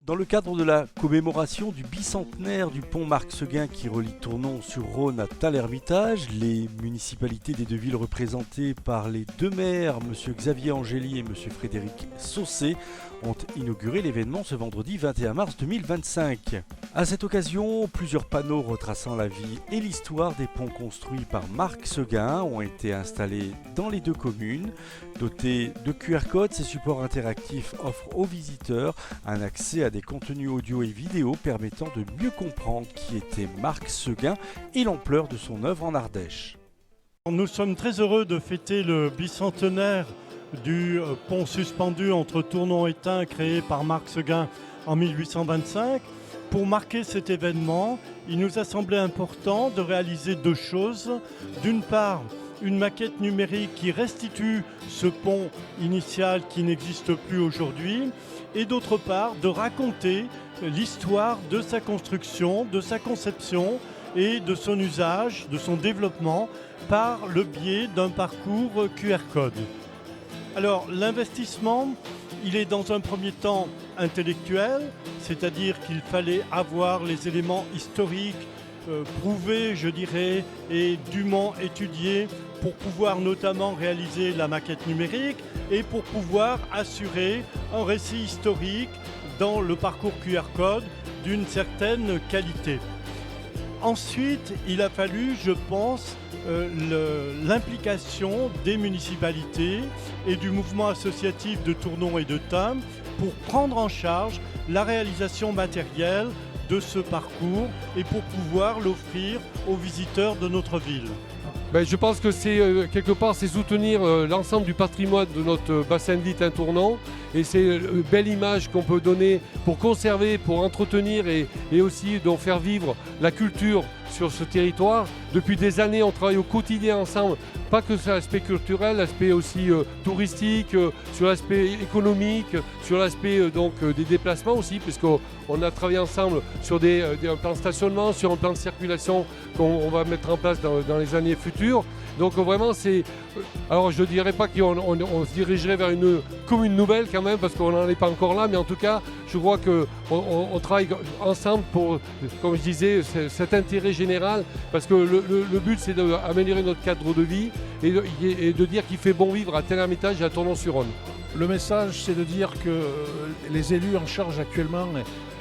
Dans le cadre de la commémoration du bicentenaire du pont Marc-Seguin qui relie Tournon-sur-Rhône à Thallermitage, les municipalités des deux villes représentées par les deux maires, M. Xavier Angéli et M. Frédéric Saucé, ont inauguré l'événement ce vendredi 21 mars 2025. À cette occasion, plusieurs panneaux retraçant la vie et l'histoire des ponts construits par Marc-Seguin ont été installés dans les deux communes. Dotés de QR codes, ces supports interactifs offrent aux visiteurs un accès à des contenus audio et vidéo permettant de mieux comprendre qui était Marc-Seguin et l'ampleur de son œuvre en Ardèche. Nous sommes très heureux de fêter le bicentenaire du pont suspendu entre Tournon et Tain créé par Marc-Seguin en 1825. Pour marquer cet événement, il nous a semblé important de réaliser deux choses. D'une part, une maquette numérique qui restitue ce pont initial qui n'existe plus aujourd'hui, et d'autre part, de raconter l'histoire de sa construction, de sa conception et de son usage, de son développement par le biais d'un parcours QR code. Alors l'investissement, il est dans un premier temps intellectuel, c'est-à-dire qu'il fallait avoir les éléments historiques prouvés, je dirais, et dûment étudiés pour pouvoir notamment réaliser la maquette numérique et pour pouvoir assurer un récit historique dans le parcours QR code d'une certaine qualité. Ensuite, il a fallu, je pense, l'implication des municipalités et du mouvement associatif de Tournon et de Tain pour prendre en charge la réalisation matérielle de ce parcours et pour pouvoir l'offrir aux visiteurs de notre ville. Je pense que c'est quelque part c'est soutenir l'ensemble du patrimoine de notre bassin de vie Tain-Tournon et c'est une belle image qu'on peut donner pour conserver, pour entretenir et aussi donc faire vivre la culture sur ce territoire. Depuis des années, on travaille au quotidien ensemble, pas que sur l'aspect culturel, l'aspect aussi touristique, sur l'aspect économique, sur l'aspect des déplacements aussi, puisqu'on a travaillé ensemble sur un plan de stationnement, sur un plan de circulation qu'on va mettre en place dans les années futures. Donc vraiment, alors je ne dirais pas qu'on se dirigerait vers une commune nouvelle quand même, parce qu'on n'en est pas encore là, mais en tout cas, je crois qu'on travaille ensemble pour, comme je disais, cet intérêt général, parce que le but c'est d'améliorer notre cadre de vie et de dire qu'il fait bon vivre à Thallermitage et à Tournon-sur-Rhône. Le message, c'est de dire que les élus en charge actuellement,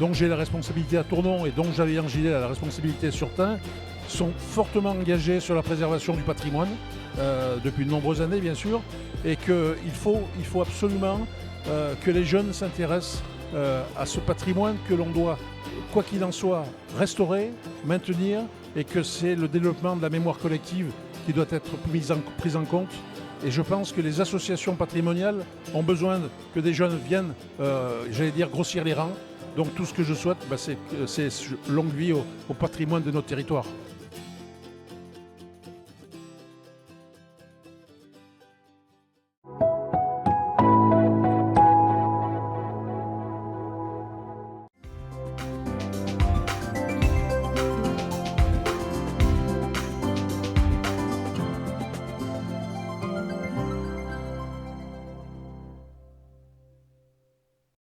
dont j'ai la responsabilité à Tournon et dont Xavier Angéli a la responsabilité sur Tain, sont fortement engagés sur la préservation du patrimoine, depuis de nombreuses années bien sûr, et qu'il faut absolument que les jeunes s'intéressent à ce patrimoine que l'on doit, quoi qu'il en soit, restaurer, maintenir, et que c'est le développement de la mémoire collective qui doit être pris en compte. Et je pense que les associations patrimoniales ont besoin que des jeunes viennent, grossir les rangs. Donc tout ce que je souhaite, c'est longue vie au patrimoine de notre territoire.